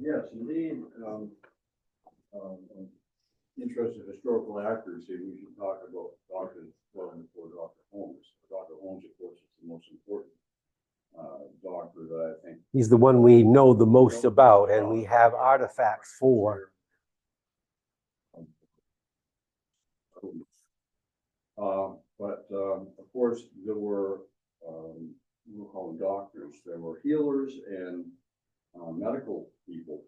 Yes, indeed. Interest in historical accuracy, we should talk about Dr. well before Dr. Holmes. Dr. Holmes, of course, is the most important doctor that I think. He's the one we know the most about, and we have artifacts for. But of course, there were, we'll call them doctors. There were healers and medical people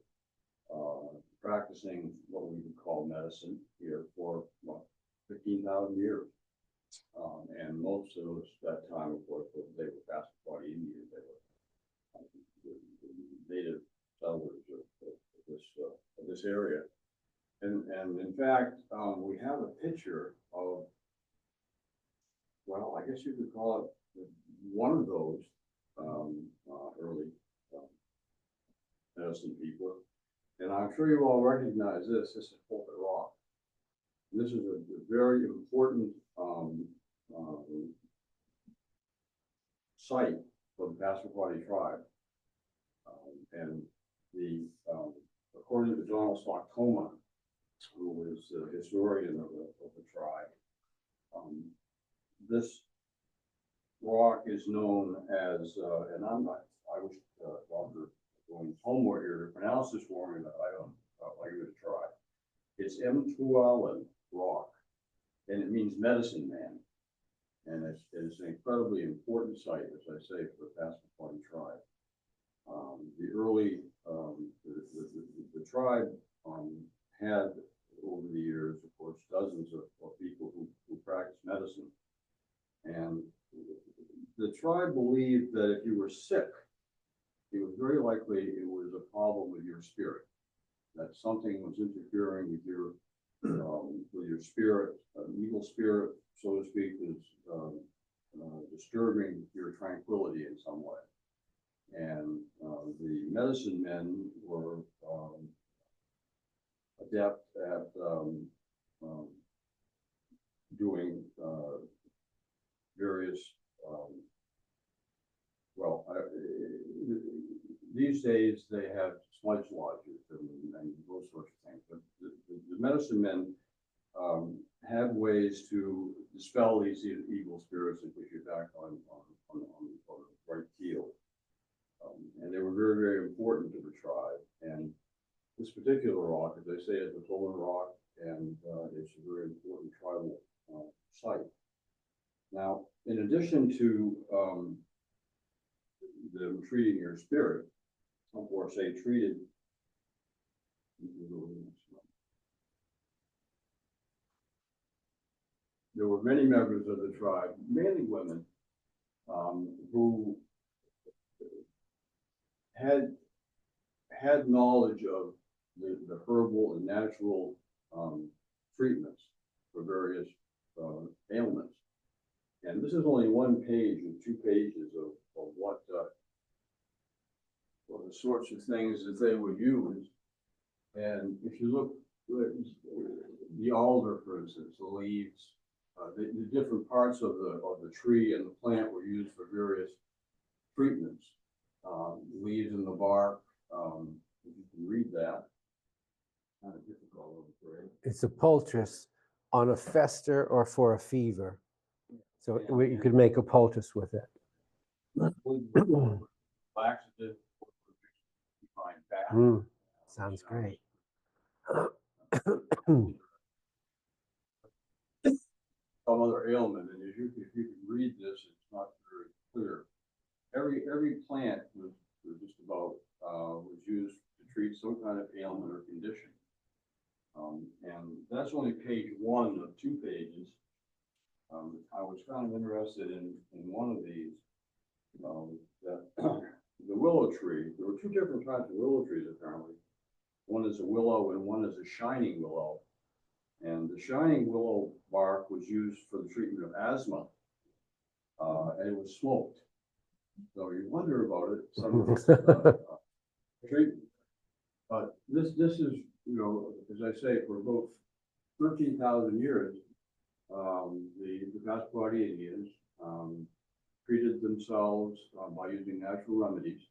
practicing what we would call medicine here for 15,000 years. And most of those that time, of course, they were Passamaquoddy Indians. They were native settlers of this area. And in fact, we have a picture of, well, I guess you could call it one of those early medicine people. And I'm sure you all recognize this. This is Pulpit Rock. This is a very important site for the Passamaquoddy tribe. And according to Donald Stockton, who was the historian of the tribe, this rock is known as, and I wish Dr. going homework here to pronounce this for me, but I don't like it to try. It's Mtualan Rock, and it means medicine man. And it's an incredibly important site, as I say, for the Passamaquoddy tribe. The early, the tribe had over the years, of course, dozens of people who practiced medicine. And the tribe believed that if you were sick, it was very likely it was a problem with your spirit, that something was interfering with your spirit, an evil spirit, so to speak, is disturbing your tranquility in some way. And the medicine men were adept at doing various, these days they have smudge lodges and those sorts of things. But the medicine men have ways to dispel these evil spirits and put you back on the right keel. And they were very, very important to the tribe. And this particular rock, as I say, is a Tolan rock, and it's a very important tribal site. Now, in addition to them treating your spirit, of course, they treated. There were many members of the tribe, mainly women, who had knowledge of the herbal and natural treatments for various ailments. And this is only one page of 2 pages of what the sorts of things that they would use. And if you look at the alder, for instance, the leaves, the different parts of the tree and the plant were used for various treatments. The leaves and the bark, if you can read that. Kind of difficult, I'm afraid. It's a poultice on a fester or for a fever. So you could make a poultice with it. Laxative, fine fat. Sounds great. Some other ailment, and if you can read this, it's not very clear. Every plant was just about was used to treat some kind of ailment or condition. And that's only page 1 of 2 pages. I was kind of interested in one of these, that the willow tree. There were 2 different types of willow trees apparently. One is a willow and one is a shining willow. And the shining willow bark was used for the treatment of asthma, and it was smoked. So you wonder about it, some of this treatment. But this is, as I say, for about 13,000 years, the Passamaquoddy Indians treated themselves by using natural remedies.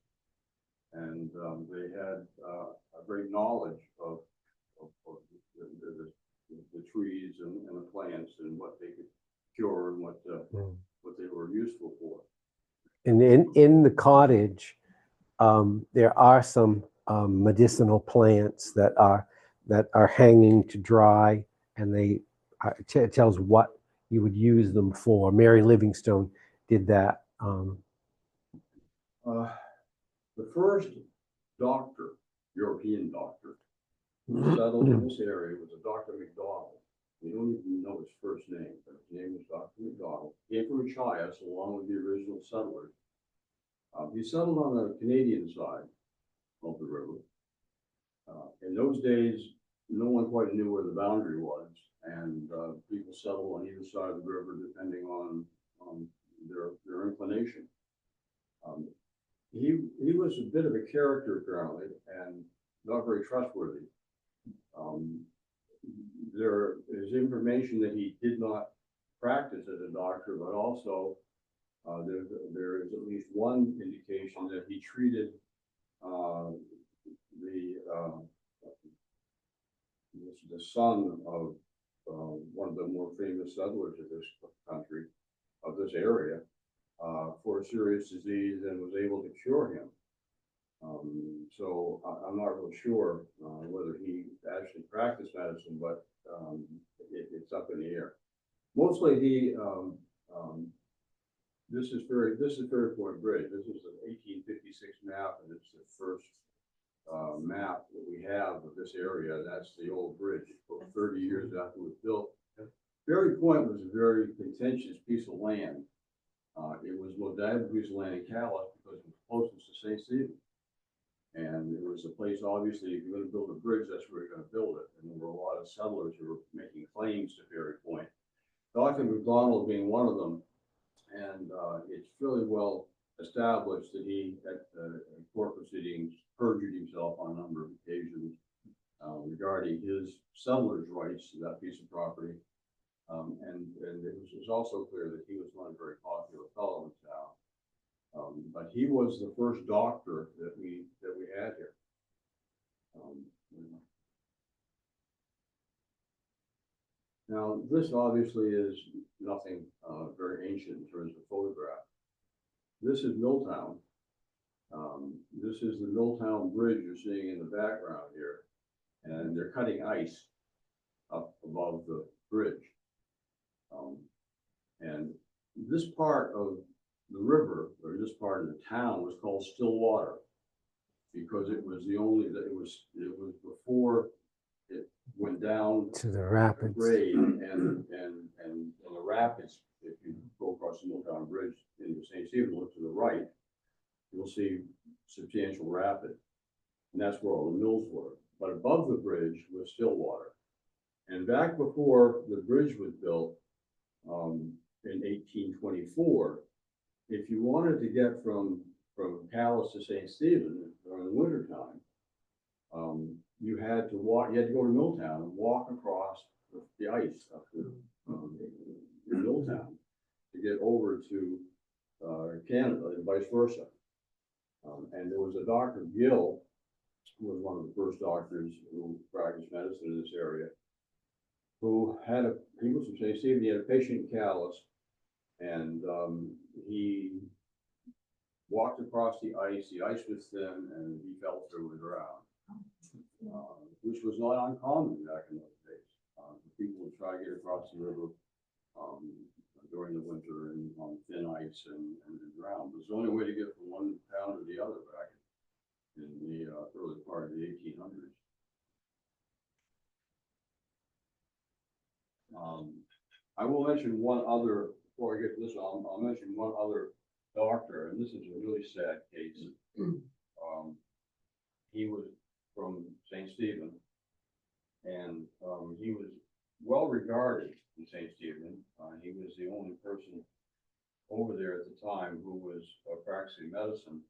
and they had a great knowledge of the trees and the plants and what they could cure and what they were useful for. And in the cottage, there are some medicinal plants that are hanging to dry, and it tells what you would use them for. Mary Livingstone did that. The first doctor, European doctor, who settled in this area was a Dr. McDonald. We don't even know his first name, but his name was Dr. McDonald. He came from Chias along with the original settlers. He settled on the Canadian side of the river. In those days, no one quite knew where the boundary was, and people settled on either side of the river depending on their inclination. He was a bit of a character apparently, and not very trustworthy. There is information that he did not practice as a doctor, but also there is at least one indication that he treated the son of one of the more famous settlers of this country, of this area, for a serious disease, and was able to cure him. So I'm not real sure whether he actually practiced medicine, but it's up in the air. Mostly this is Ferry Point Bridge. This is an 1856 map, and it's the first map that we have of this area. That's the old bridge, about 30 years after it was built. Ferry Point was a very contentious piece of land. It was the most valuable piece of land in Calais because it was closest to St. Stephen. And it was a place, obviously, if you're going to build a bridge, that's where you're going to build it. And there were a lot of settlers who were making claims to Ferry Point. Dr. McDonald being one of them. And it's fairly well established that he, at court proceedings, perjured himself on a number of occasions regarding his settlers' rights to that piece of property. And it was also clear that he was not a very popular fellow in town. But he was the first doctor that we had here. Now, this obviously is nothing very ancient in terms of photograph. This is Milltown. This is the Milltown Bridge you're seeing in the background here. And they're cutting ice up above the bridge. And this part of the river, or this part of the town, was called Stillwater because it was the only that it was before it went down To the rapids. grade and the rapids. If you go across the Milltown Bridge into St. Stephen, look to the right, you'll see substantial rapid, and that's where all the mills were. But above the bridge was Stillwater, and back before the bridge was built in 1824. If you wanted to get from Calais to St. Stephen during the wintertime, you had to walk. You had to go to Milltown and walk across the ice up to Milltown to get over to Canada, and vice versa. And there was a Dr. Gill, who was one of the first doctors who practiced medicine in this area, who he was from St. Stephen. He had a patient in Calais, and he walked across the ice was thin, and he fell through the ground, which was not uncommon back in those days. People would try to get across the river during the winter and on thin ice and drown. It was the only way to get from one town to the other back in the early part of the 1800s. I will mention one other, before I get to this, I'll mention one other doctor, and this is a really sad case. He was from St. Stephen, and he was well regarded in St. Stephen. He was the only person over there at the time who was practicing medicine.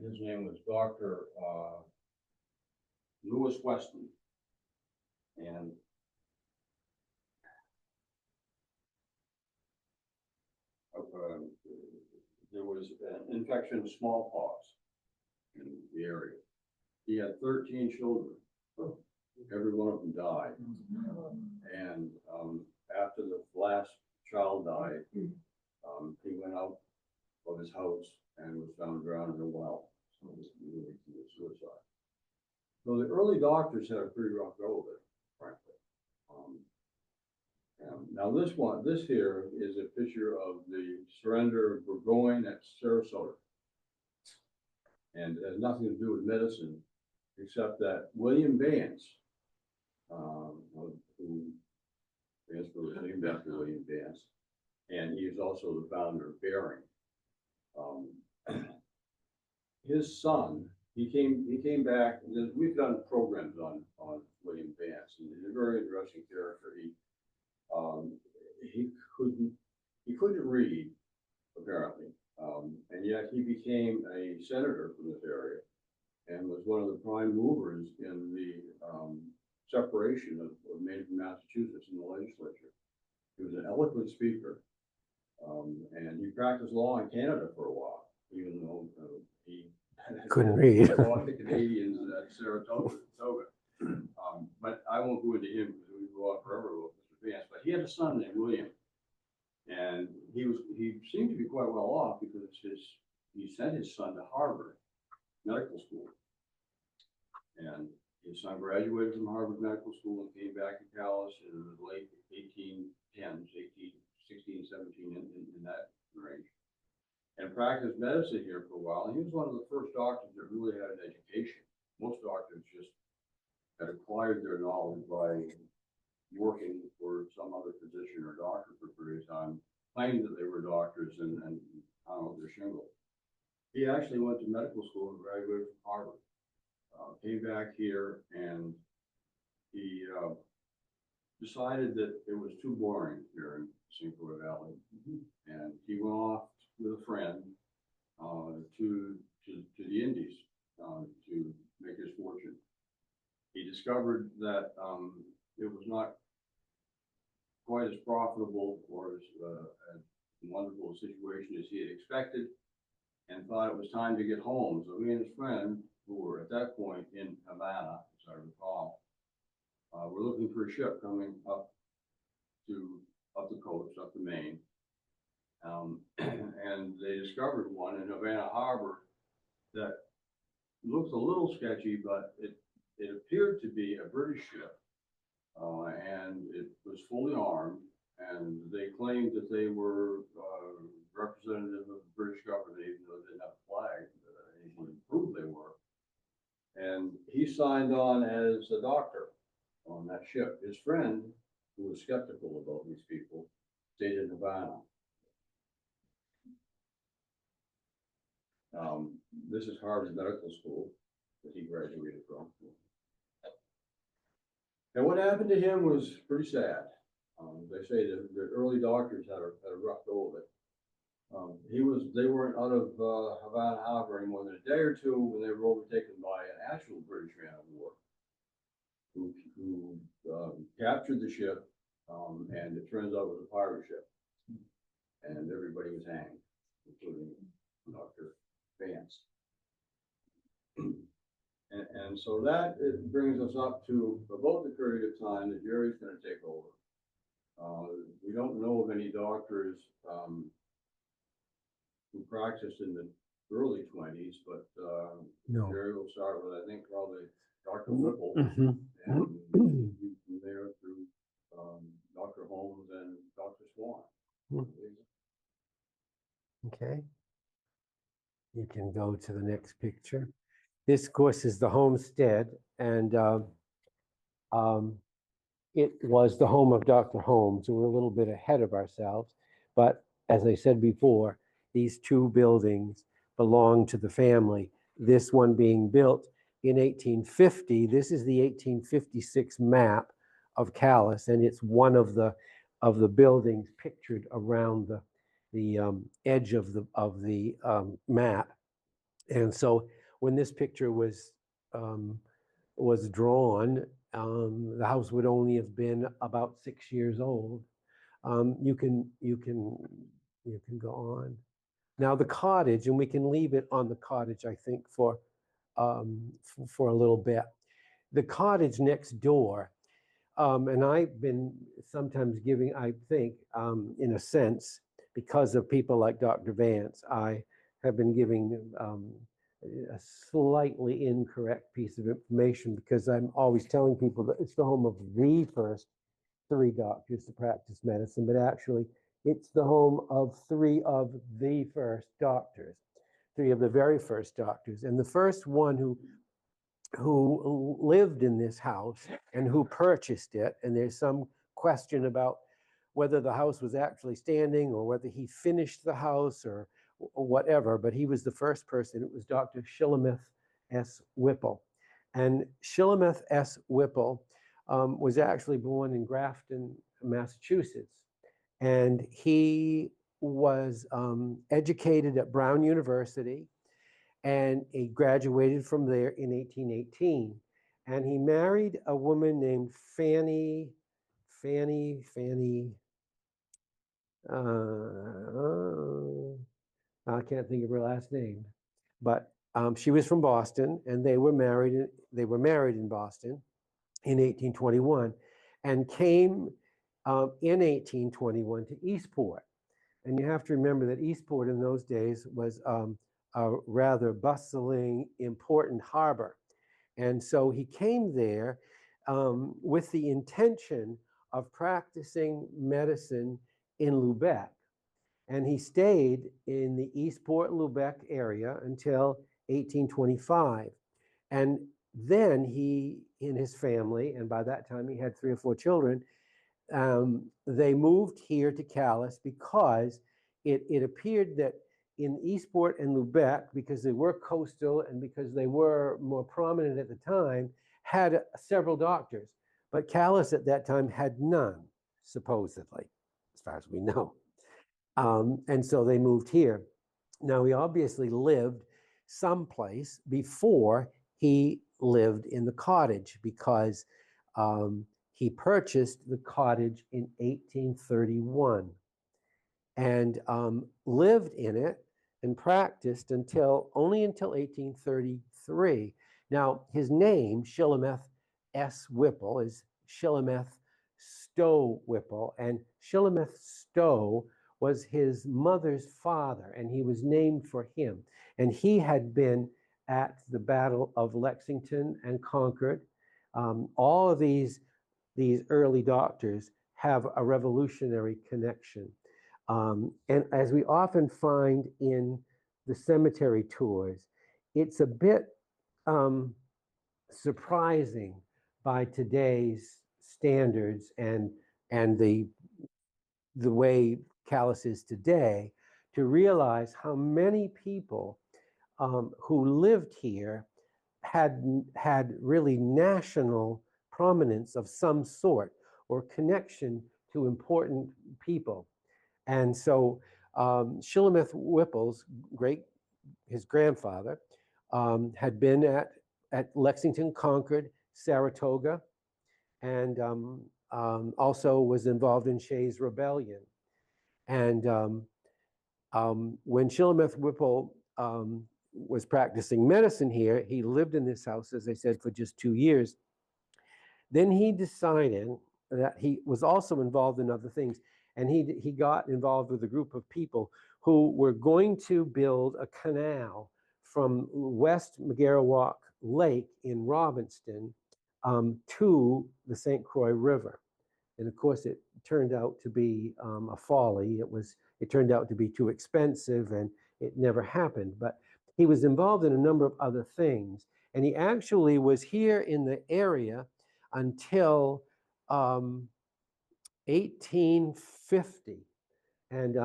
His name was Dr. Lewis Weston, and there was an infection of smallpox, in the area. He had 13 children. Every one of them died. And after the last child died, he went out of his house and was found drowned in a well. So he really committed suicide. So the early doctors had a pretty rough go of it, frankly. Now this here is a picture of the surrender of Burgoyne at Sarasota. And it has nothing to do with medicine, except that William Vance, who Vance was named after William Vance, and he is also the founder of Bering. His son, he came back. We've done programs on William Vance, and he's a very interesting character. He couldn't read, apparently, and yet he became a senator from this area and was one of the prime movers in the separation of Maine from Massachusetts in the legislature. He was an eloquent speaker, and he practiced law in Canada for a while, even though he couldn't read. fought the Canadians at Saratoga. But I won't go into him because we go on forever with Mr. Vance. But he had a son named William, and he seemed to be quite well off because he sent his son to Harvard Medical School, and his son graduated from Harvard Medical School and came back to Calais in the late 1810s, 1816, 17, in that range, and practiced medicine here for a while. And he was one of the first doctors that really had an education. Most doctors just had acquired their knowledge by working for some other physician or doctor for a period of time, claiming that they were doctors and I don't know, their shingle. He actually went to medical school and graduated from Harvard. Came back here, and he decided that it was too boring here in St. Croix Valley, and he went off with a friend to the Indies to make his fortune. He discovered that it was not quite as profitable or as wonderful a situation as he had expected, and thought it was time to get home. So he and his friend, who were at that point in Havana, as I recall, were looking for a ship coming up the coast, up the Maine. And they discovered one in Havana Harbor that looked a little sketchy, but it appeared to be a British ship, and it was fully armed, and they claimed that they were representative of the British government, even though they didn't have a flag. Anyone proved they were. And he signed on as a doctor on that ship. His friend, who was skeptical about these people, stayed in Havana. This is Harvard Medical School that he graduated from. And what happened to him was pretty sad. They say that the early doctors had a rough go of it. They weren't out of Havana Harbor any more than a day or two when they were overtaken by an actual British man of war who captured the ship, and it turns out it was a pirate ship, and everybody was hanged, including Dr. Vance. And so that it brings us up to about the period of time that Jerry's going to take over. We don't know of any doctors who practiced in the early 20s, but No. Jerry will start with, I think, probably Dr. Whipple, Mm-hmm. and from there through Dr. Holmes and Dr. Swan. Okay. You can go to the next picture. This, of course, is the homestead, and it was the home of Dr. Holmes. We're a little bit ahead of ourselves, but as I said before, these two buildings belong to the family. This one being built in 1850. This is the 1856 map of Calais, and it's one of the buildings pictured around the edge of the map. And so when this picture was drawn, the house would only have been about 6 years old. You can go on. Now the cottage, and we can leave it on the cottage, I think, for for a little bit. The cottage next door, and I've been sometimes giving, I think, in a sense, because of people like Dr. Vance, I have been giving a slightly incorrect piece of information, because I'm always telling people that it's the home of the first 3 doctors to practice medicine, but actually it's the home of 3 of the first doctors, 3 of the very first doctors. And the first one who lived in this house and who purchased it, and there's some question about whether the house was actually standing or whether he finished the house or whatever, but he was the first person. It was Dr. Shulamith S. Whipple. And Shulamith S. Whipple was actually born in Grafton, Massachusetts. And he was educated at Brown University, and he graduated from there in 1818. And he married a woman named Fanny, I can't think of her last name, but she was from Boston, and they were married in Boston in 1821, and came in 1821 to Eastport. And you have to remember that Eastport in those days was a rather bustling, important harbor. And so he came there with the intention of practicing medicine in Lubec. And he stayed in the Eastport, Lubec area until 1825. And then he, in his family, and by that time he had 3 or 4 children, they moved here to Calais because it appeared that in Eastport and Lubec, because they were coastal and because they were more prominent at the time, had several doctors. But Calais at that time had none, supposedly, as far as we know. And so they moved here. Now, he obviously lived someplace before he lived in the cottage, because he purchased the cottage in 1831 and lived in it and practiced only until 1833. Now, his name, Shulamith S. Whipple, is Shulamith Stowe Whipple, and Shulamith Stowe was his mother's father, and he was named for him. And he had been at the Battle of Lexington and Concord. All of these early doctors have a revolutionary connection. And as we often find in the cemetery tours, it's a bit surprising by today's standards and the way Calais is today, to realize how many people who lived here had really national prominence of some sort or connection to important people. And so Shulamith Whipple's his grandfather, had been at Lexington, Concord, Saratoga, and also was involved in Shays' Rebellion. And when Shulamith Whipple was practicing medicine here, he lived in this house, as I said, for just 2 years. Then he decided that he was also involved in other things. And he got involved with a group of people who were going to build a canal from West Magarowak Lake in Robbinston to the St. Croix River. And of course, it turned out to be a folly. It turned out to be too expensive, and it never happened. But he was involved in a number of other things. And he actually was here in the area until 1850. And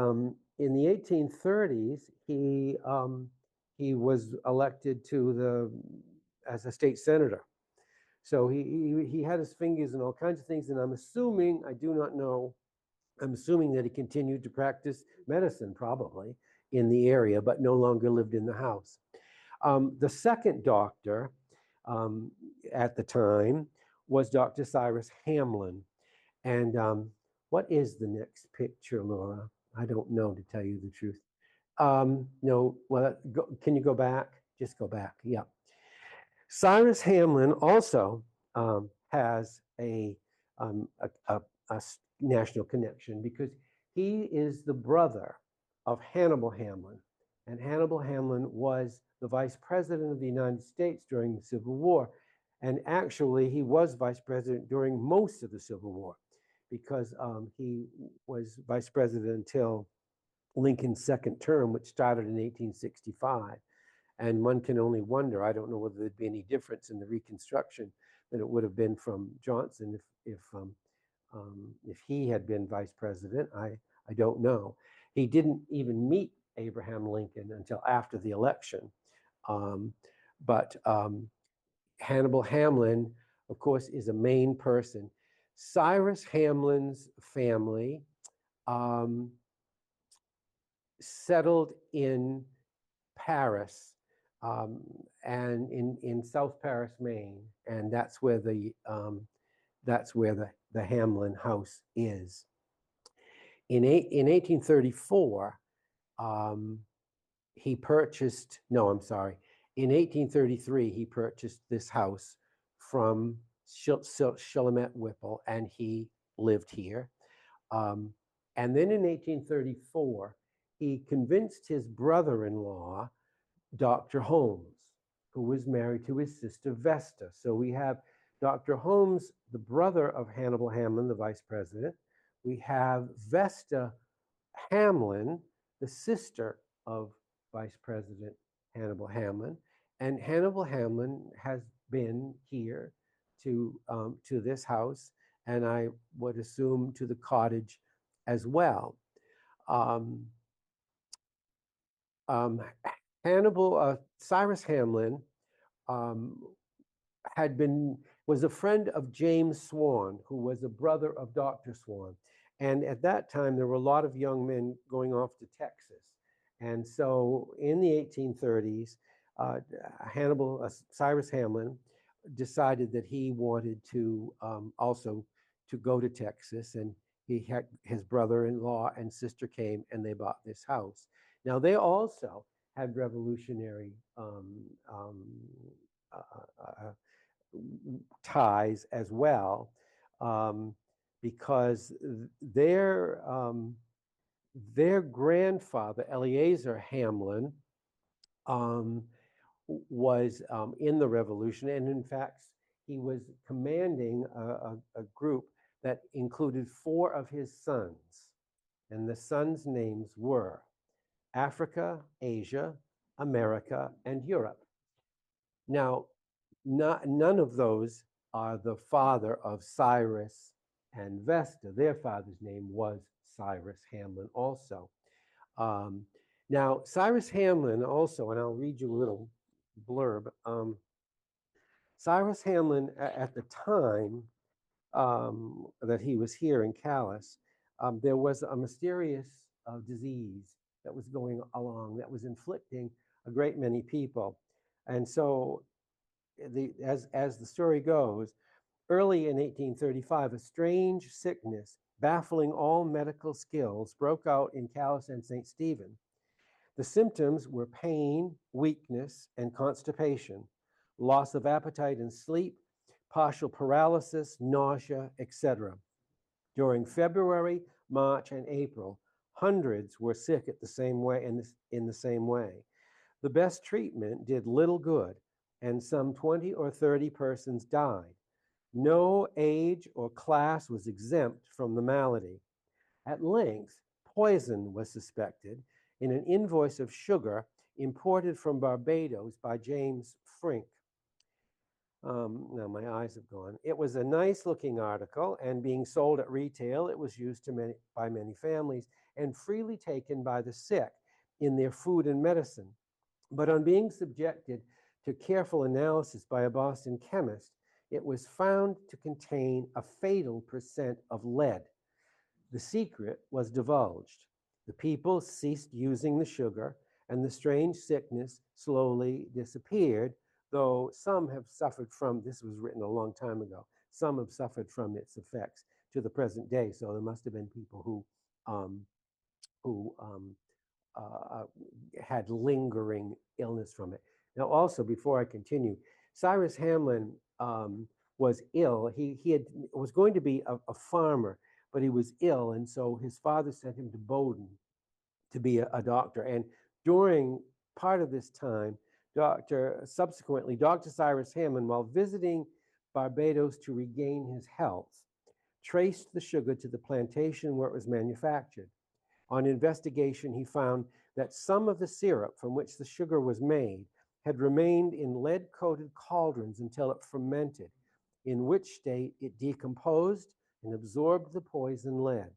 in the 1830s, he was elected as a state senator. So he had his fingers in all kinds of things, and I'm assuming that he continued to practice medicine probably in the area, but no longer lived in the house. The second doctor at the time was Dr. Cyrus Hamlin. And what is the next picture, Laura? I don't know, to tell you the truth. No, well, can you go back? Just go back, yeah. Cyrus Hamlin also has a national connection because he is the brother of Hannibal Hamlin. And Hannibal Hamlin was the vice president of the United States during the Civil War. And actually, he was vice president during most of the Civil War because he was vice president until Lincoln's second term, which started in 1865. And one can only wonder, I don't know whether there'd be any difference in the Reconstruction than it would have been from Johnson if he had been vice president. I don't know. He didn't even meet Abraham Lincoln until after the election. But Hannibal Hamlin, of course, is a Maine person. Cyrus Hamlin's family settled in Paris and in South Paris, Maine, and that's where the Hamlin house is. In 1834, he purchased. No, I'm sorry. In 1833, he purchased this house from Willamette Whipple, and he lived here. And then in 1834, he convinced his brother-in-law, Dr. Holmes, who was married to his sister Vesta. So we have Dr. Holmes, the brother of Hannibal Hamlin, the vice president. We have Vesta Hamlin, the sister of Vice President Hannibal Hamlin. And Hannibal Hamlin has been here to this house, and I would assume to the cottage as well. Cyrus Hamlin was a friend of James Swan, who was a brother of Dr. Swan. And at that time, there were a lot of young men going off to Texas. And so in the 1830s, Cyrus Hamlin decided that he wanted to also to go to Texas, and his brother-in-law and sister came and they bought this house. Now they also had revolutionary ties as well, because their grandfather, Eleazar Hamlin, was in the revolution, and in fact, he was commanding a group that included 4 of his sons, and the sons' names were Africa, Asia, America, and Europe. Now, none of those are the father of Cyrus and Vesta. Their father's name was Cyrus Hamlin also. Now, Cyrus Hamlin also, and I'll read you a little blurb. Cyrus Hamlin, at the time that he was here in Calais, there was a mysterious disease that was going along that was inflicting a great many people. And so, as the story goes, early in 1835, a strange sickness baffling all medical skills broke out in Calais and St. Stephen. The symptoms were pain, weakness, and constipation, loss of appetite and sleep, partial paralysis, nausea, etc. During February, March, and April, hundreds were sick at the same way in the same way. The best treatment did little good, and some 20 or 30 persons died. No age or class was exempt from the malady. At length, poison was suspected in an invoice of sugar imported from Barbados by James Frink. Now my eyes have gone. It was a nice looking article, and being sold at retail, it was used by many families and freely taken by the sick in their food and medicine. But on being subjected to careful analysis by a Boston chemist, it was found to contain a fatal percent of lead. The secret was divulged. The people ceased using the sugar, and the strange sickness slowly disappeared, though some have suffered from, this was written a long time ago, some have suffered from its effects to the present day. So there must have been people who had lingering illness from it. Now, also, before I continue, Cyrus Hamlin was ill. Was going to be a farmer, but he was ill, and so his father sent him to Bowdoin to be a doctor. And during part of this time, subsequently, Dr. Cyrus Hamlin, while visiting Barbados to regain his health, traced the sugar to the plantation where it was manufactured. On investigation, he found that some of the syrup from which the sugar was made had remained in lead-coated cauldrons until it fermented, in which state it decomposed and absorbed the poison lead.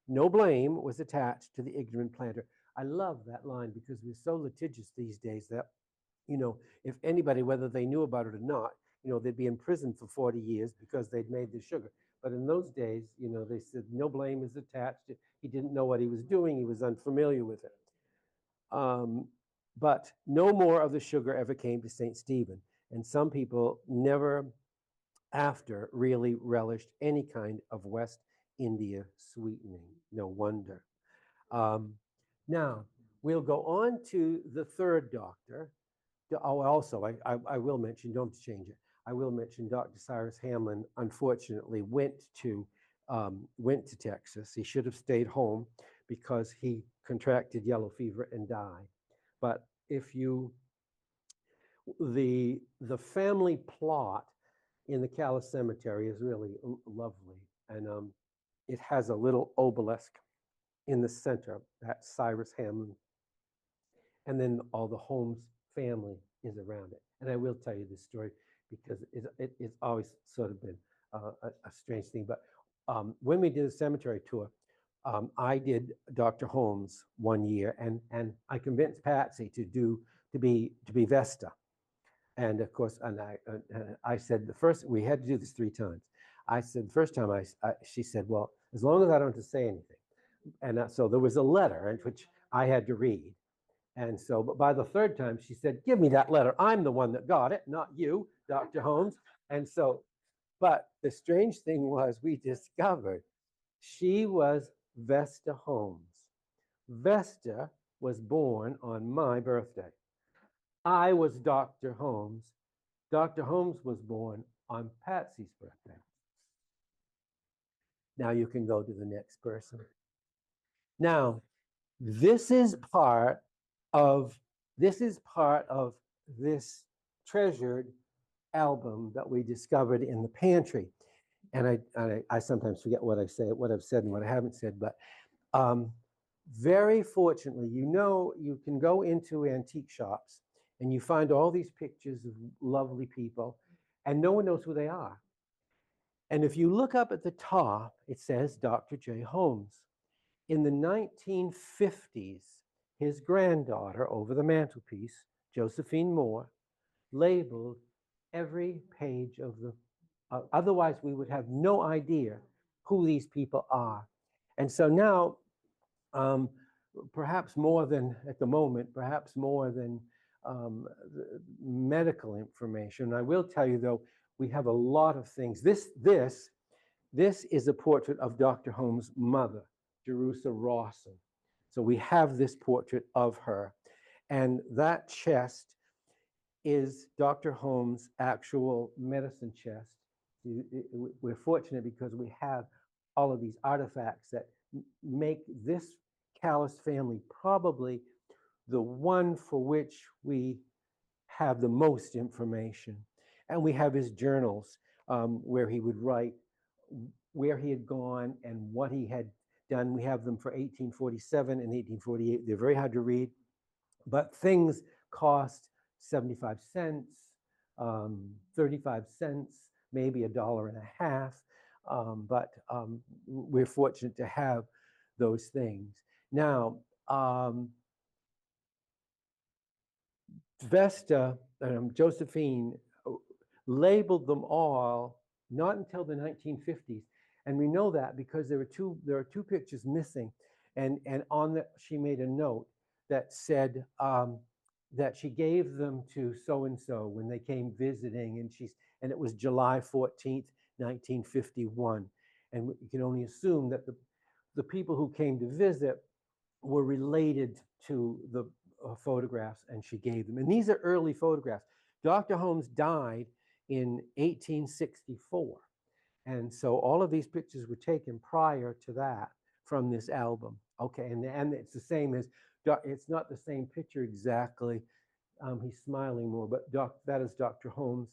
No blame was attached to the ignorant planter. I love that line because we're so litigious these days that, if anybody, whether they knew about it or not, they'd be in prison for 40 years because they'd made the sugar. But in those days, they said no blame is attached. He didn't know what he was doing. He was unfamiliar with it. But no more of the sugar ever came to St. Stephen. And some people never after really relished any kind of West India sweetening. No wonder. Now, we'll go on to the third doctor. Oh, also, I will mention, don't change it. I will mention Dr. Cyrus Hamlin, unfortunately, went to Texas. He should have stayed home because he contracted yellow fever and died. But the family plot in the Calais Cemetery is really lovely. And it has a little obelisk in the center, that's Cyrus Hamlin. And then all the Holmes family is around it. And I will tell you this story because it's always sort of been a strange thing. But when we did a cemetery tour, I did Dr. Holmes one year, and I convinced Patsy to be Vesta. And of course, I said we had to do this 3 times. I said the first time, she said, well, as long as I don't have to say anything. And so there was a letter in which I had to read. And so, but by the 3rd time, she said, give me that letter. I'm the one that got it, not you, Dr. Holmes. And so, but the strange thing was we discovered she was Vesta Holmes. Vesta was born on my birthday. I was Dr. Holmes. Dr. Holmes was born on Patsy's birthday. Now you can go to the next person. Now, this is part of this treasured album that we discovered in the pantry. And I sometimes forget what I've said and what I haven't said, but very fortunately, you can go into antique shops and you find all these pictures of lovely people and no one knows who they are. And if you look up at the top, it says Dr. J. Holmes. In the 1950s, his granddaughter over the mantelpiece, Josephine Moore, labeled every page of the, otherwise we would have no idea who these people are. And so now, perhaps more than at the moment, perhaps more than medical information. I will tell you though, we have a lot of things. This is a portrait of Dr. Holmes' mother, Jerusha Rawson. So we have this portrait of her. And that chest is Dr. Holmes' actual medicine chest. We're fortunate because we have all of these artifacts that make this Calais family probably the one for which we have the most information. And we have his journals where he would write where he had gone and what he had done. We have them for 1847 and 1848. They're very hard to read, but things cost 75 cents, 35 cents, maybe $1.50. But we're fortunate to have those things. Now, Vesta, Josephine labeled them all not until the 1950s. And we know that because there are two pictures missing. And on that, she made a note that said that she gave them to so-and-so when they came visiting, and it was July 14th, 1951. And you can only assume that the people who came to visit were related to the photographs, and she gave them. And these are early photographs. Dr. Holmes died in 1864. And so all of these pictures were taken prior to that from this album. Okay, and it's the same as, it's not the same picture exactly. He's smiling more, but that is Dr. Holmes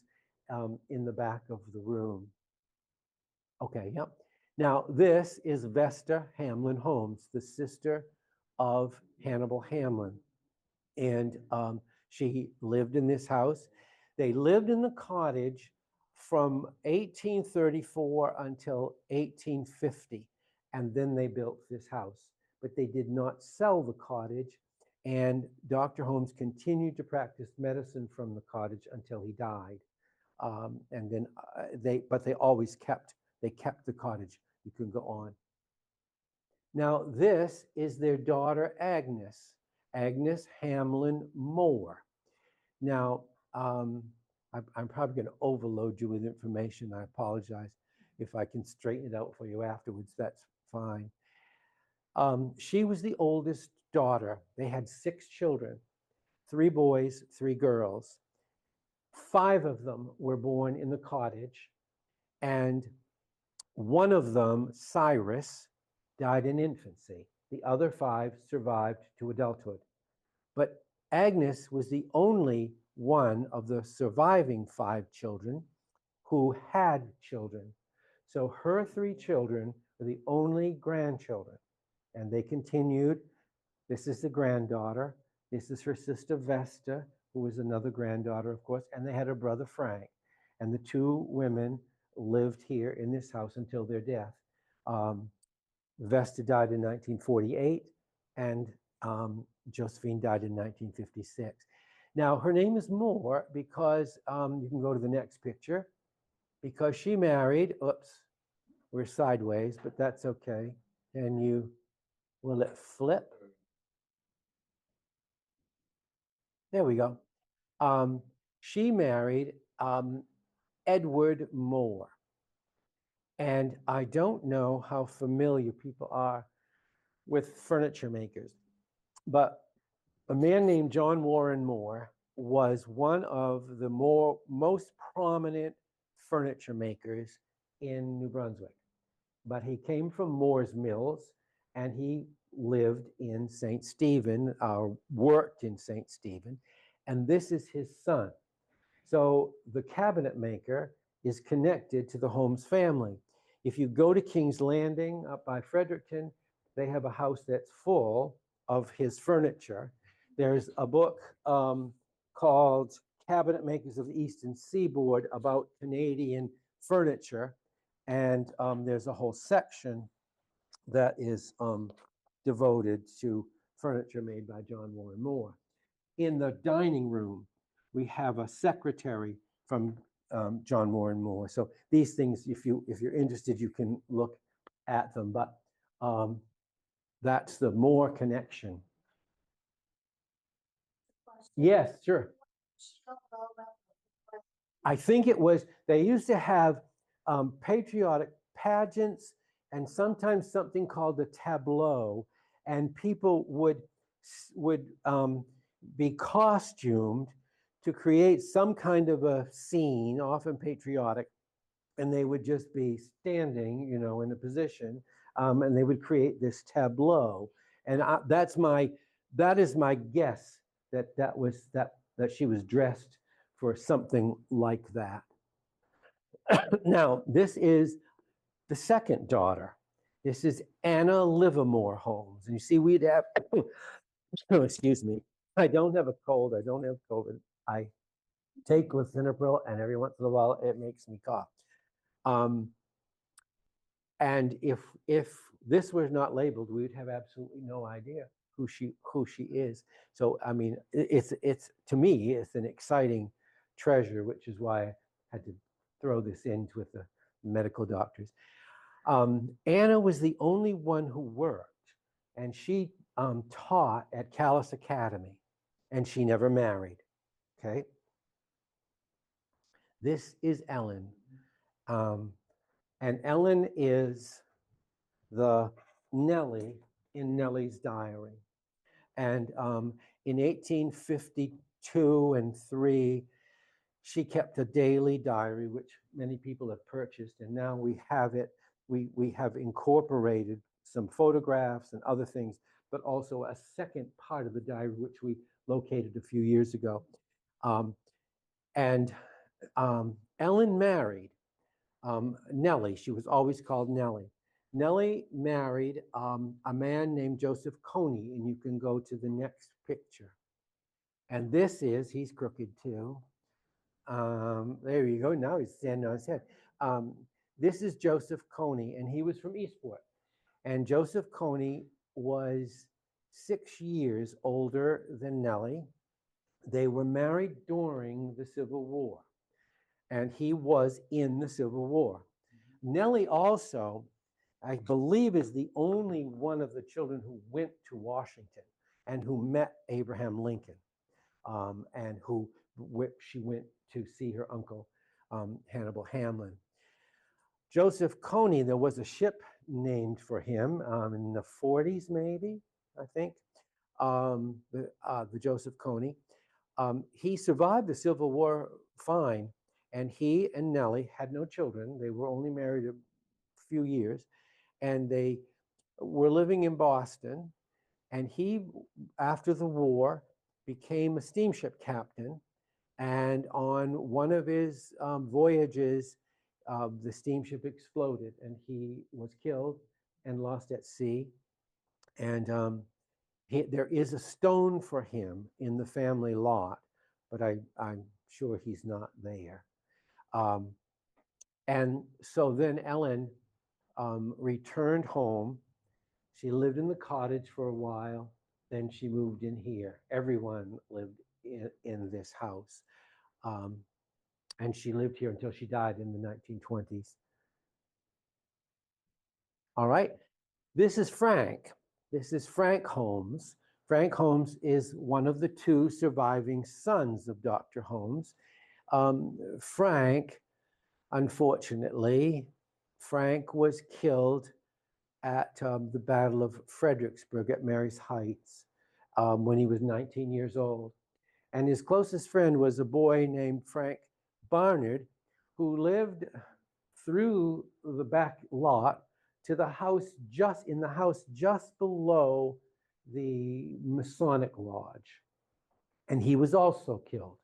in the back of the room. Okay, yep. Now, this is Vesta Hamlin Holmes, the sister of Hannibal Hamlin. And she lived in this house. They lived in the cottage from 1834 until 1850. And then they built this house. But they did not sell the cottage. And Dr. Holmes continued to practice medicine from the cottage until he died. And then they always kept the cottage. You can go on. Now, this is their daughter, Agnes Hamlin Moore. Now, I'm probably going to overload you with information. I apologize. If I can straighten it out for you afterwards, that's fine. She was the oldest daughter. They had 6 children, 3 boys, 3 girls. 5 of them were born in the cottage, and one of them, Cyrus, died in infancy. The other 5 survived to adulthood. But Agnes was the only one of the surviving 5 children who had children. So her 3 children were the only grandchildren. And they continued. This is the granddaughter. This is her sister Vesta, who was another granddaughter, of course. And they had a brother, Frank. And the 2 women lived here in this house until their death. Vesta died in 1948, and Josephine died in 1956. Now, her name is Moore because, you can go to the next picture, because she married, oops, we're sideways, but that's okay. And will it flip? There we go. She married Edward Moore. And I don't know how familiar people are with furniture makers, but a man named John Warren Moore was one of the most prominent furniture makers in New Brunswick. But he came from Moore's Mills, and he lived in St. Stephen, worked in St. Stephen, and this is his son. So the cabinet maker is connected to the Holmes family. If you go to King's Landing up by Fredericton, they have a house that's full of his furniture. There's a book called Cabinet Makers of the Eastern Seaboard about Canadian furniture. And there's a whole section that is devoted to furniture made by John Warren Moore. In the dining room, we have a secretary from John Warren Moore. So these things, if you're interested, you can look at them. But that's the Moore connection. Yes, sure. I think it was, they used to have patriotic pageants and sometimes something called a tableau, and people would be costumed to create some kind of a scene, often patriotic, and they would just be standing, in a position, and they would create this tableau. And that is my guess that she was dressed for something like that. Now, this is the second daughter. This is Anna Livermore Holmes. And you see, we'd have, oh, excuse me, I don't have a cold, I don't have COVID. I take lisinopril, and every once in a while it makes me cough. And if this was not labeled, we would have absolutely no idea who she is. So I mean, it's to me, it's an exciting treasure, which is why I had to throw this in with the medical doctors. Anna was the only one who worked, and she taught at Callis Academy, and she never married. Okay. This is Ellen. And Ellen is the Nellie in Nellie's diary. And in 1852 and 3, she kept a daily diary, which many people have purchased, and now we have it. We have incorporated some photographs and other things, but also a second part of the diary, which we located a few years ago. And Ellen married Nellie. She was always called Nellie. Nellie married a man named Joseph Coney, and you can go to the next picture. And this is, he's crooked too. There you go. Now he's standing on his head. This is Joseph Coney, and he was from Eastport. And Joseph Coney was 6 years older than Nellie. They were married during the Civil War, and he was in the Civil War. Nellie also, I believe, is the only one of the children who went to Washington and who met Abraham Lincoln, and who she went to see her uncle, Hannibal Hamlin. Joseph Coney, there was a ship named for him in the 40s, maybe, I think, the Joseph Coney. He survived the Civil War fine, and he and Nellie had no children. They were only married a few years, and they were living in Boston. And he, after the war, became a steamship captain. And on one of his voyages, the steamship exploded, and he was killed and lost at sea. And there is a stone for him in the family lot, but I'm sure he's not there. And so then Ellen returned home. She lived in the cottage for a while. Then she moved in here. Everyone lived in this house. And she lived here until she died in the 1920s. All right. This is Frank. This is Frank Holmes. Frank Holmes is one of the two surviving sons of Dr. Holmes. Frank, unfortunately, Frank was killed at the Battle of Fredericksburg at Mary's Heights when he was 19 years old. And his closest friend was a boy named Frank Barnard, who lived through the back lot to the house just below the Masonic Lodge. And he was also killed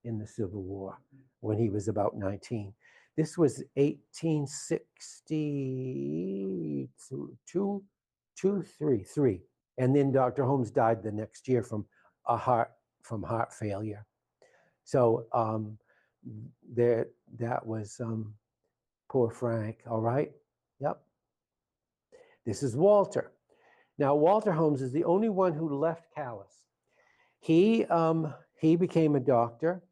in the Civil War when he was about 19. This was 1863. And then Dr. Holmes died the next year from heart failure. So that was poor Frank. All right. Yep. This is Walter. Now, Walter Holmes is the only one who left Calais. He became a doctor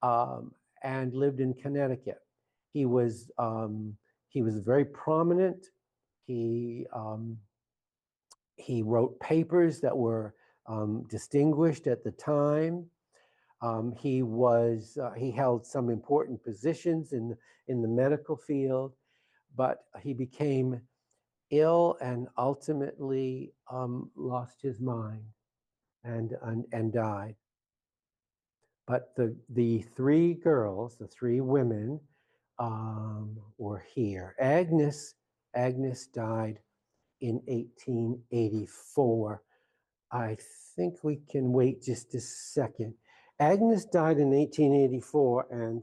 and lived in Connecticut. He was very prominent. He wrote papers that were distinguished at the time. He held some important positions in the medical field, but he became ill and ultimately lost his mind and died. But the three girls, the three women, were here. Agnes died in 1884. I think we can wait just a second. Agnes died in 1884, and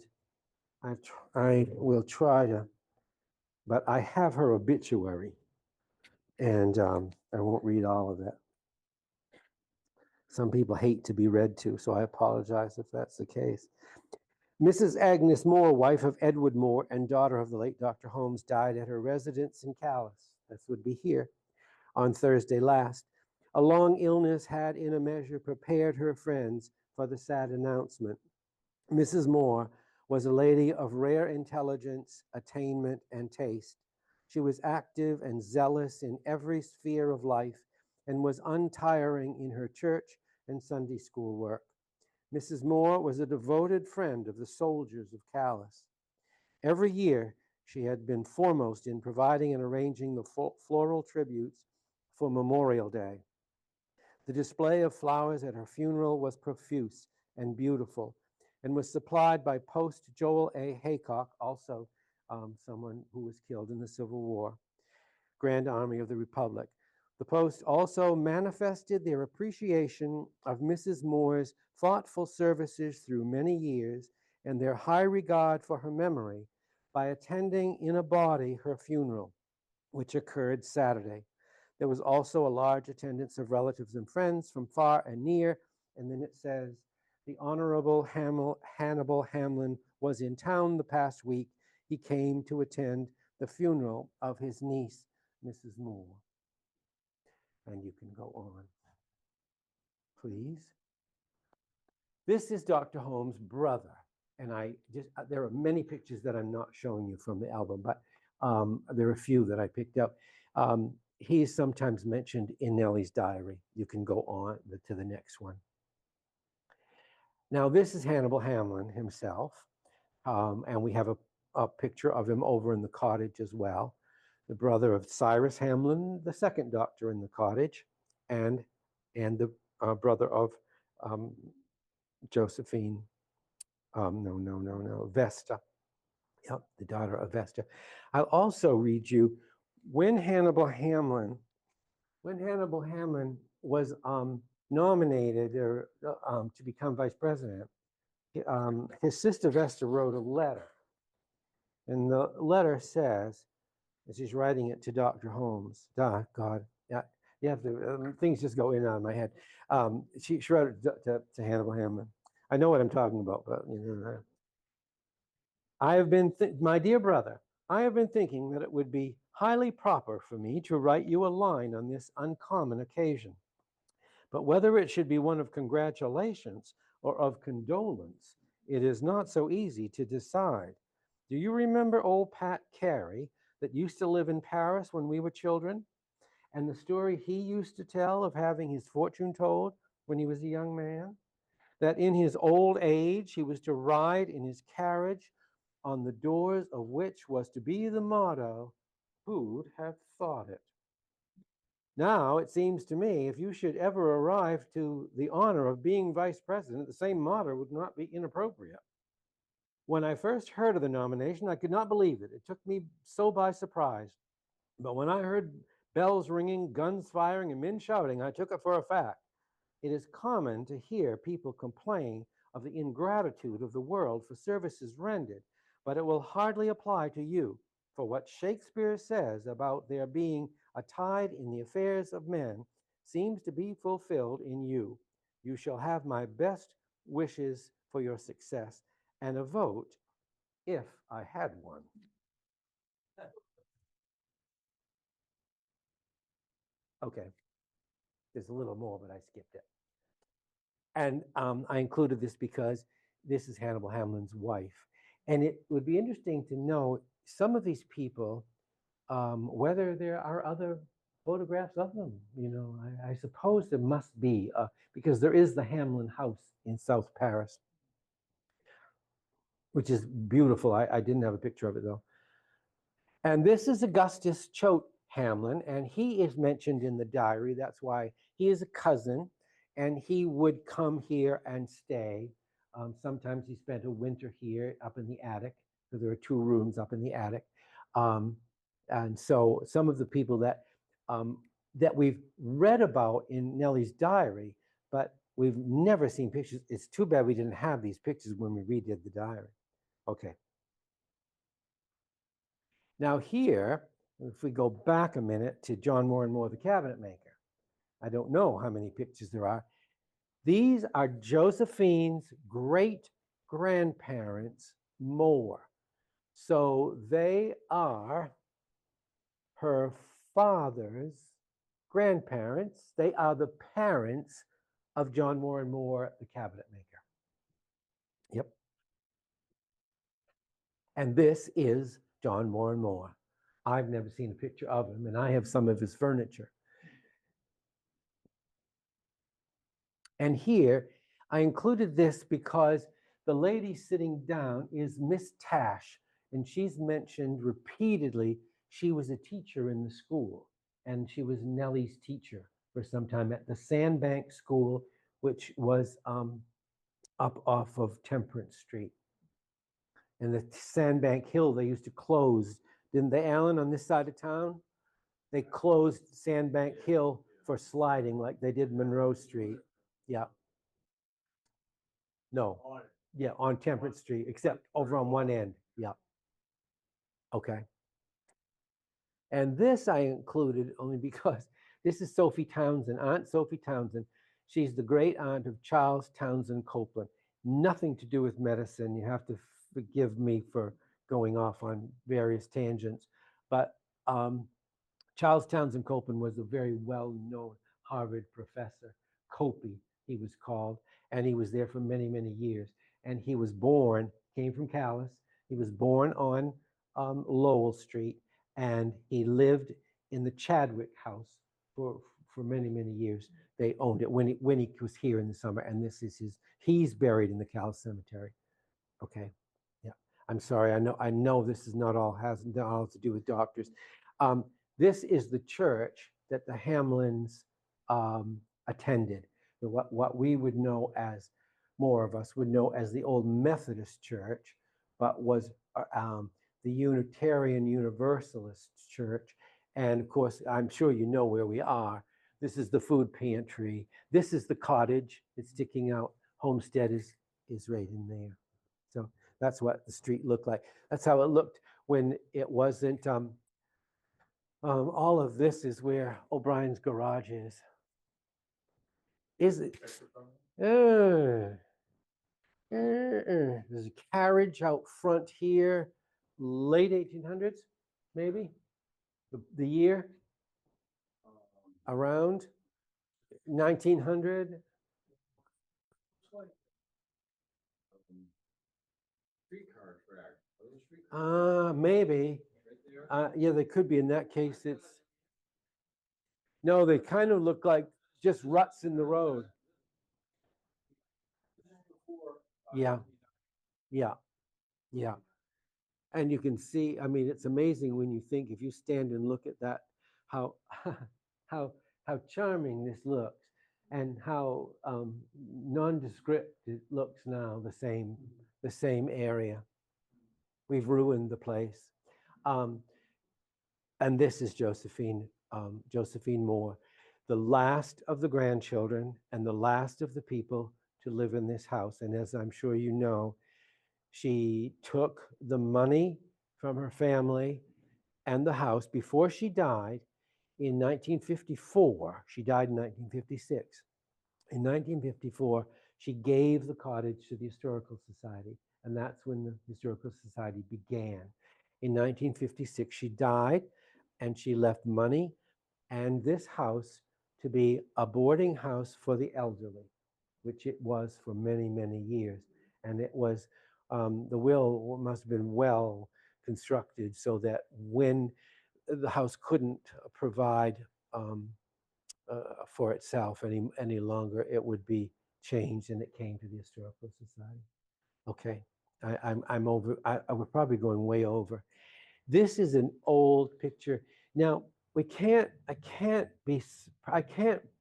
I will try to, but I have her obituary, and I won't read all of it. Some people hate to be read to, so I apologize if that's the case. Mrs. Agnes Moore, wife of Edward Moore and daughter of the late Dr. Holmes, died at her residence in Calais. This would be here on Thursday last. A long illness had in a measure prepared her friends for the sad announcement. Mrs. Moore was a lady of rare intelligence, attainment, and taste. She was active and zealous in every sphere of life and was untiring in her church and Sunday school work. Mrs. Moore was a devoted friend of the soldiers of Calais. Every year, she had been foremost in providing and arranging the floral tributes for Memorial Day. The display of flowers at her funeral was profuse and beautiful, and was supplied by Post Joel A. Haycock, also someone who was killed in the Civil War, Grand Army of the Republic. The Post also manifested their appreciation of Mrs. Moore's thoughtful services through many years and their high regard for her memory by attending in a body her funeral, which occurred Saturday. There was also a large attendance of relatives and friends from far and near. And then it says, the Honorable Hannibal Hamlin was in town the past week. He came to attend the funeral of his niece, Mrs. Moore. And you can go on, please. This is Dr. Holmes' brother. And there are many pictures that I'm not showing you from the album, but there are a few that I picked up. He is sometimes mentioned in Nellie's diary. You can go on to the next one. Now, this is Hannibal Hamlin himself, and we have a picture of him over in the cottage as well. The brother of Cyrus Hamlin, the second doctor in the cottage, and the brother of Josephine, Vesta. Yep, the daughter of Vesta. I'll also read you when Hannibal Hamlin was nominated to become vice president, his sister Vesta wrote a letter. And the letter says, as she's writing it to Dr. Holmes, God, you have to, things just go in and out of my head. She wrote it to Hannibal Hamlin. I know what I'm talking about, but my dear brother, I have been thinking that it would be highly proper for me to write you a line on this uncommon occasion. But whether it should be one of congratulations or of condolence, it is not so easy to decide. Do you remember old Pat Carey that used to live in Paris when we were children? And the story he used to tell of having his fortune told when he was a young man? That in his old age he was to ride in his carriage, on the doors of which was to be the motto, "Who'd have thought it?" Now, it seems to me, if you should ever arrive to the honor of being vice president, the same motto would not be inappropriate. When I first heard of the nomination, I could not believe it. It took me so by surprise. But when I heard bells ringing, guns firing, and men shouting, I took it for a fact. It is common to hear people complain of the ingratitude of the world for services rendered, but it will hardly apply to you, for what Shakespeare says about there being a tide in the affairs of men seems to be fulfilled in you. You shall have my best wishes for your success and a vote if I had one. Okay, there's a little more, but I skipped it. And I included this because this is Hannibal Hamlin's wife. And it would be interesting to know some of these people, whether there are other photographs of them. I suppose there must be, because there is the Hamlin house in South Paris, which is beautiful. I didn't have a picture of it, though. And this is Augustus Choate Hamlin, and he is mentioned in the diary. That's why he is a cousin, and he would come here and stay. Sometimes he spent a winter here up in the attic, because there are 2 rooms up in the attic. And so some of the people that we've read about in Nellie's diary, but we've never seen pictures. It's too bad we didn't have these pictures when we redid the diary. Okay. Now here, if we go back a minute to John Moore and Moore, the cabinet maker, I don't know how many pictures there are. These are Josephine's great-grandparents, Moore. So they are her father's grandparents. They are the parents of John Moore and Moore, the cabinet maker. Yep. And this is John Moore and Moore. I've never seen a picture of him, and I have some of his furniture. And here, I included this because the lady sitting down is Miss Tash, and she's mentioned repeatedly. She was a teacher in the school, and she was Nellie's teacher for some time at the Sandbank School, which was up off of Temperance Street. And the Sandbank Hill, they used to close, didn't they, Alan, on this side of town? They closed Sandbank Hill for sliding like they did Monroe Street. Yeah. No. Yeah, on Temperance Street, except over on one end. Yeah. Okay. And this I included only because this is Sophie Townsend, Aunt Sophie Townsend. She's the great aunt of Charles Townsend Copeland. Nothing to do with medicine. You have to forgive me for going off on various tangents. But Charles Townsend Copeland was a very well-known Harvard professor. Copey, he was called, and he was there for many, many years. And he was born, came from Calais. He was born on Lowell Street, and he lived in the Chadwick house for many, many years. They owned it when he was here in the summer, and this is he's buried in the Calais Cemetery. Okay, yeah. I'm sorry. I know this is not all has not all to do with doctors. This is the church that the Hamlins attended. What we would know as, more of us would know as the old Methodist church, but was the Unitarian Universalist church. And of course, I'm sure you know where we are. This is the food pantry. This is the cottage. It's sticking out. Homestead is right in there. So that's what the street looked like. That's how it looked when it wasn't. All of this is where O'Brien's garage is. Is it? There's a carriage out front here, late 1800s, maybe. The year around 1900. Streetcar track. Maybe. Right there. Yeah, they could be. In that case, it's no. They kind of look like just ruts in the road. Yeah, yeah, yeah. And you can see. I mean, it's amazing when you think, if you stand and look at that, how how charming this looks, and how nondescript it looks now. The same area. We've ruined the place. And this is Josephine Moore, the last of the grandchildren and the last of the people to live in this house. And as I'm sure you know, she took the money from her family and the house before she died in 1954. She died in 1956. In 1954, she gave the cottage to the Historical Society, and that's when the Historical Society began. In 1956, she died, and she left money and this house to be a boarding house for the elderly, which it was for many, many years. And it was, the will must have been well constructed so that when the house couldn't provide for itself any longer, it would be changed, and it came to the Historical Society. Okay, I'm over. We're probably going way over. This is an old picture. Now I can't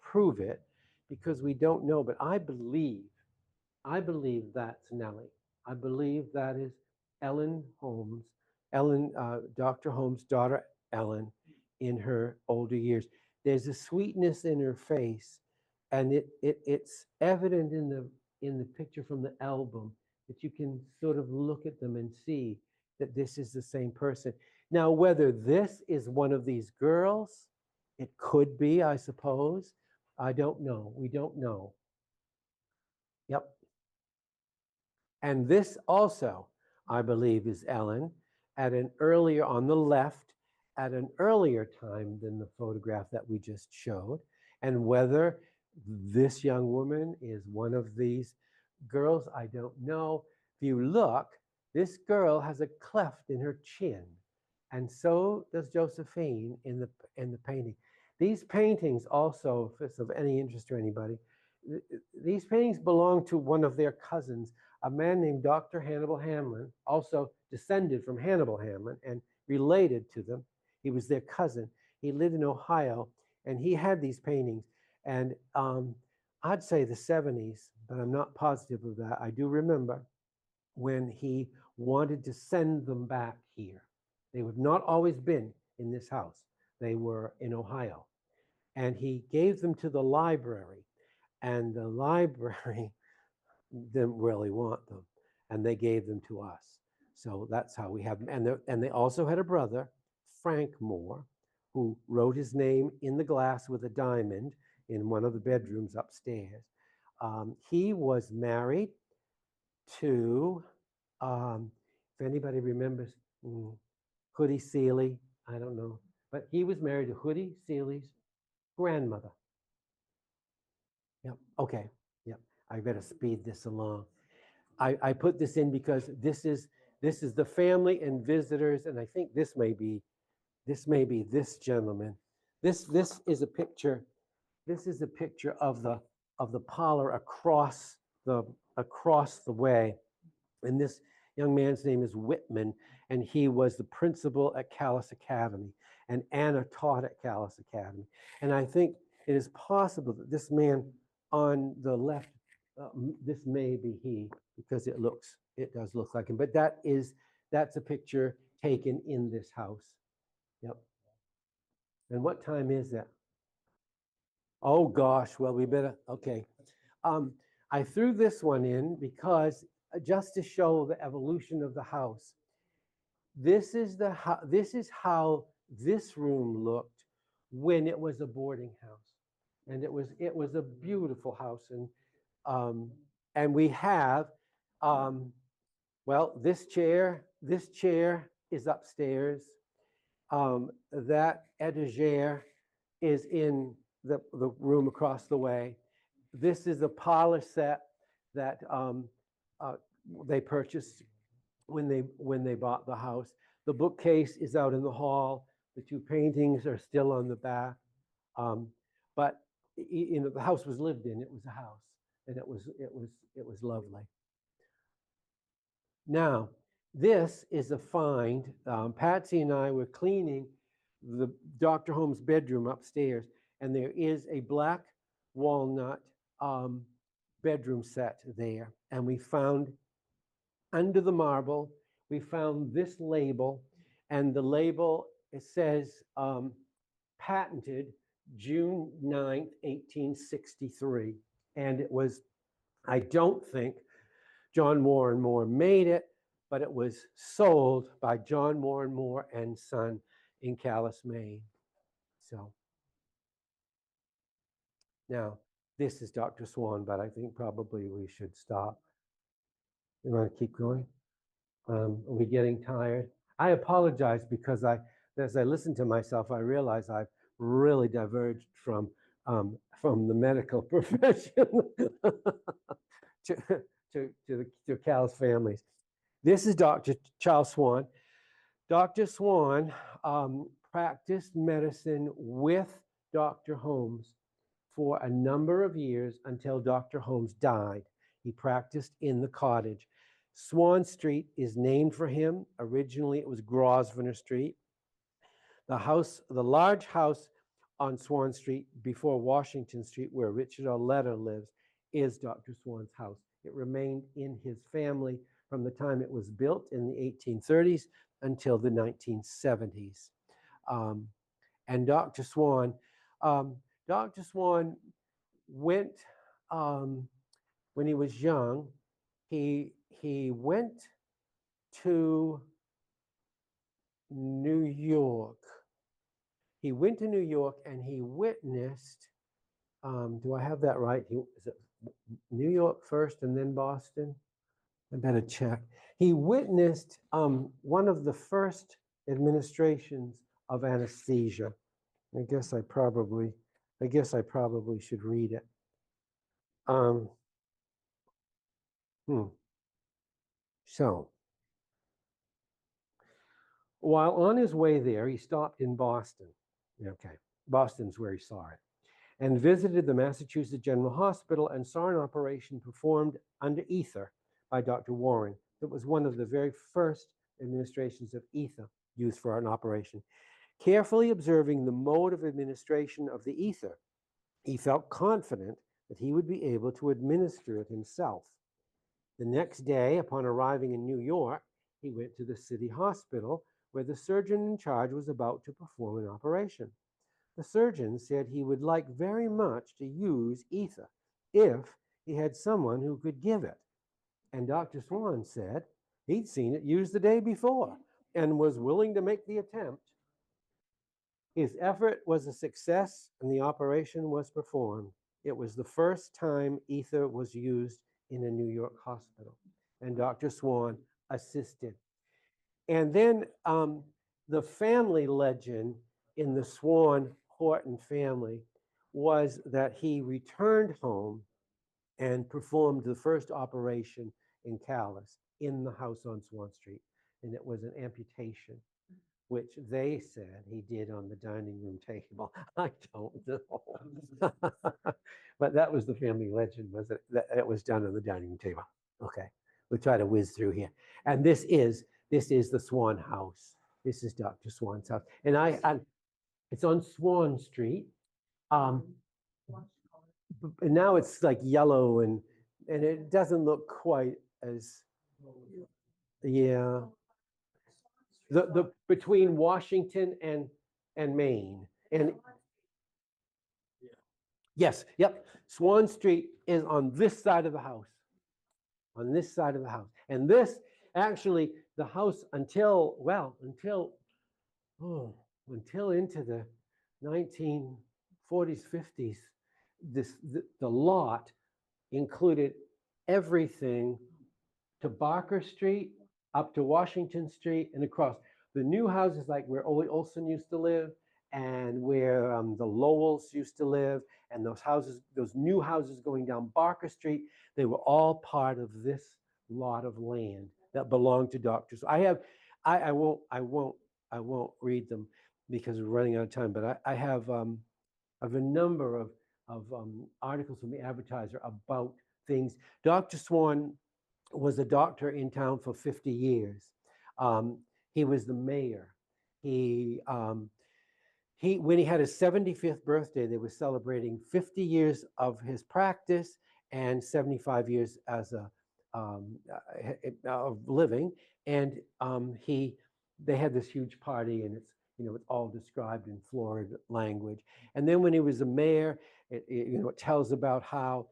prove it because we don't know, but I believe that's Nellie. I believe that is Ellen Holmes, Dr. Holmes' daughter Ellen, in her older years. There's a sweetness in her face, and it's evident in the picture from the album that you can sort of look at them and see that this is the same person. Now, whether this is one of these girls, it could be, I suppose. I don't know. We don't know. Yep. And this also, I believe, is Ellen at an earlier, on the left, at an earlier time than the photograph that we just showed. And whether this young woman is one of these girls, I don't know. If you look, this girl has a cleft in her chin, and so does Josephine in the painting. These paintings also, if it's of any interest to anybody, these paintings belong to one of their cousins, a man named Dr. Hannibal Hamlin, also descended from Hannibal Hamlin and related to them. He was their cousin. He lived in Ohio, and he had these paintings. And I'd say the 70s, but I'm not positive of that. I do remember when he wanted to send them back here. They have not always been in this house. They were in Ohio. And he gave them to the library, and the library didn't really want them, and they gave them to us. So that's how we have them. And they also had a brother, Frank Moore, who wrote his name in the glass with a diamond in one of the bedrooms upstairs. He was married to, if anybody remembers, Hoodie Seeley, I don't know, but he was married to Hoodie Seeley's grandmother. Yep, okay, yep, I better speed this along. I put this in because this is the family and visitors, and I think this may be this gentleman. This is a picture. This is a picture of the parlor across the way, and this young man's name is Whitman, and he was the principal at Callis Academy, and Anna taught at Callis Academy, and I think it is possible that this man on the left, this may be he, because it does look like him, but that's a picture taken in this house. Yep. And what time is it? Oh gosh, well we better, okay. I threw this one in because just to show the evolution of the house. This is how this room looked when it was a boarding house, and it was a beautiful house, and we have, well, this chair is upstairs. That etagere is in the room across the way. This is a parlor set that they purchased when they bought the house. The bookcase is out in the hall. The two paintings are still on the back. But the house was lived in. It was a house, and it was lovely. Now, this is a find. Patsy and I were cleaning the Dr. Holmes' bedroom upstairs, and there is a black walnut bedroom set there. And we found under the marble, we found this label, and the label, it says patented June 9th, 1863. And it was, I don't think John Moore and Moore made it, but it was sold by John Moore and Moore and Son in Calais, Maine. So now this is Dr. Swan, but I think probably we should stop. You want to keep going? Are we getting tired? I apologize because as I listen to myself, I realize I've really diverged from the medical profession to Cal's families. This is Dr. Charles Swan. Dr. Swan practiced medicine with Dr. Holmes for a number of years until Dr. Holmes died. He practiced in the cottage. Swan Street is named for him. Originally, it was Grosvenor Street. The large house on Swan Street before Washington Street, where Richard Arletta lives, is Dr. Swan's house. It remained in his family from the time it was built in the 1830s until the 1970s. And Dr. Swan went, when he was young, he went to New York. He went to New York and he witnessed, do I have that right? Is it New York first and then Boston? I better check. He witnessed one of the first administrations of anesthesia. I guess I probably should read it. So, while on his way there, he stopped in Boston. Okay, Boston's where he saw it, and visited the Massachusetts General Hospital and saw an operation performed under ether by Dr. Warren. It was one of the very first administrations of ether used for an operation. Carefully observing the mode of administration of the ether, he felt confident that he would be able to administer it himself. The next day, upon arriving in New York, he went to the city hospital where the surgeon in charge was about to perform an operation. The surgeon said he would like very much to use ether if he had someone who could give it. And Dr. Swan said he'd seen it used the day before and was willing to make the attempt. His effort was a success and the operation was performed. It was the first time ether was used in a New York hospital, and Dr. Swan assisted. And then the family legend in the Swan Horton family was that he returned home and performed the first operation in Calais in the house on Swan Street. And it was an amputation, which they said he did on the dining room table. I don't know. But that was the family legend, was it? That it was done on the dining room table. Okay, we'll try to whiz through here. And this is the Swan house. This is Dr. Swan's house. And it's on Swan Street. And now it's like yellow and it doesn't look quite as, yeah. The between Washington and Maine. And yes, yep. Swan Street is on this side of the house. On this side of the house. And this actually, the house until into the 1940s, 50s, the lot included everything to Barker Street, up to Washington Street and across. The new houses, like where Ole Olson used to live and where the Lowells used to live, and those new houses going down Barker Street, they were all part of this lot of land that belonged to doctors. I won't read them because we're running out of time, but I have a number of articles from the Advertiser about things. Dr. Swan was a doctor in town for 50 years. He was the mayor. When he had his 75th birthday, they were celebrating 50 years of his practice and 75 years as of living. And they had this huge party, and it's all described in florid language. And then when he was a mayor, it tells about how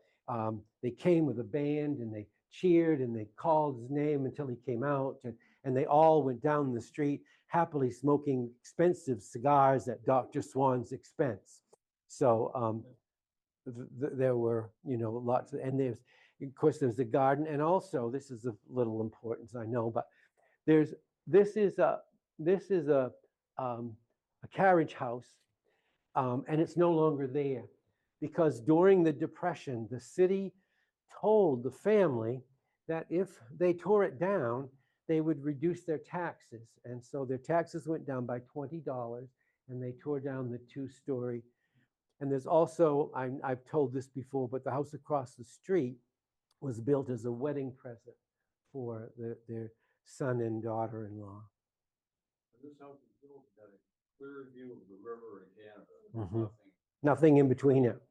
they came with a band and they cheered and they called his name until he came out, and they all went down the street happily smoking expensive cigars at Dr. Swan's expense. So there were lots and there's a garden, and also this is of little importance, I know, but this is a carriage house, and it's no longer there because during the Depression the city told the family that if they tore it down, they would reduce their taxes. And so their taxes went down by $20, and they tore down the 2-story. And there's also, I've told this before, but the house across the street was built as a wedding present for their son and daughter-in-law. This house was built at a clear view of the river in Canada. Mm-hmm. Nothing in between it.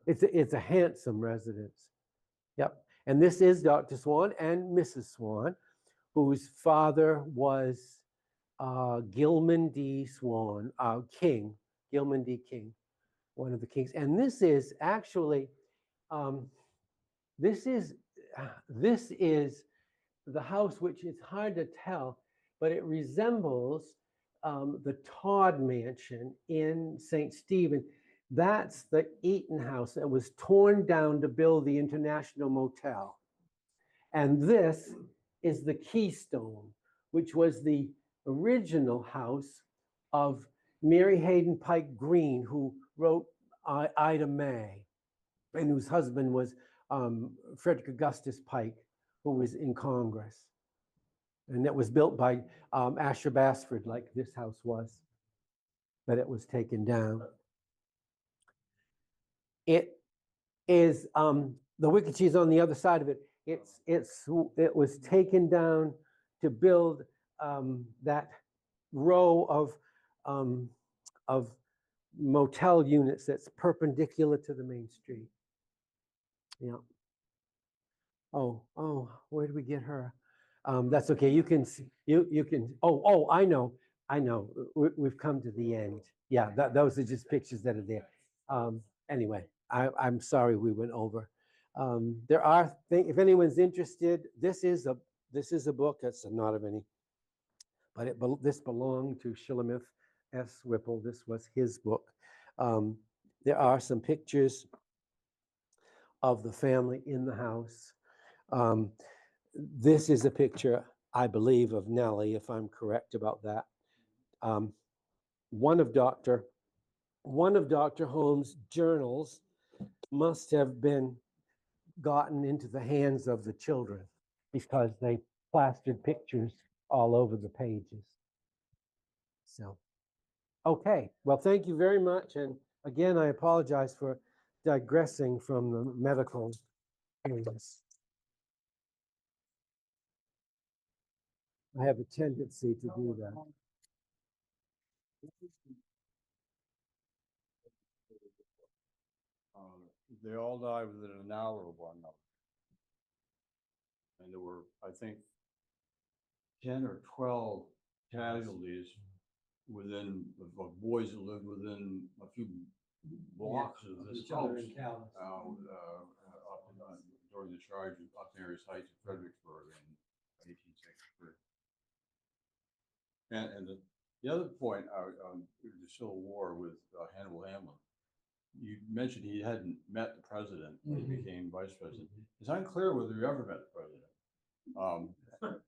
It's a handsome residence. Yep. And this is Dr. Swan and Mrs. Swan, whose father was Gilman D. Swan, Gilman D. King, one of the kings. And this is actually, this is the house, which is hard to tell, but it resembles the Todd Mansion in St. Stephen. That's the Eaton House that was torn down to build the International Motel. And this is the Keystone, which was the original house of Mary Hayden Pike Green, who wrote Ida May, and whose husband was Frederick Augustus Pike, who was in Congress. And it was built by Asher Basford, like this house was, but it was taken down. It is the Wicked Cheese on the other side of it. It was taken down to build that row of motel units that's perpendicular to the main street. Yeah. Oh, where did we get her? That's okay. You can see, you can, I know. We've come to the end. Yeah, those are just pictures that are there. Anyway, I'm sorry we went over. There are things, if anyone's interested, this is a book that's not of any, but this belonged to Shulamith S. Whipple. This was his book. There are some pictures of the family in the house. This is a picture, I believe, of Nellie, if I'm correct about that. One of Dr. Holmes' journals must have been gotten into the hands of the children because they plastered pictures all over the pages. So, okay. Well, thank you very much. And again, I apologize for digressing from the medical things. I have a tendency to do that. They all died within an hour of one another. And there were, I think, 10 or 12 casualties within, of boys that lived within a few blocks of this house. During the charge of Upton Heights in Fredericksburg in 1863. And the other point, the Civil War with Hannibal Hamlin, you mentioned he hadn't met the president when he became vice president. It's unclear whether he ever met the president.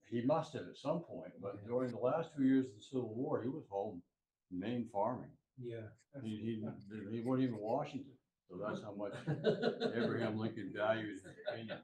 He must have at some point, but during the last 2 years of the Civil War, he was home in Maine farming. Yeah. He wasn't even Washington. So that's how much Abraham Lincoln valued his opinion.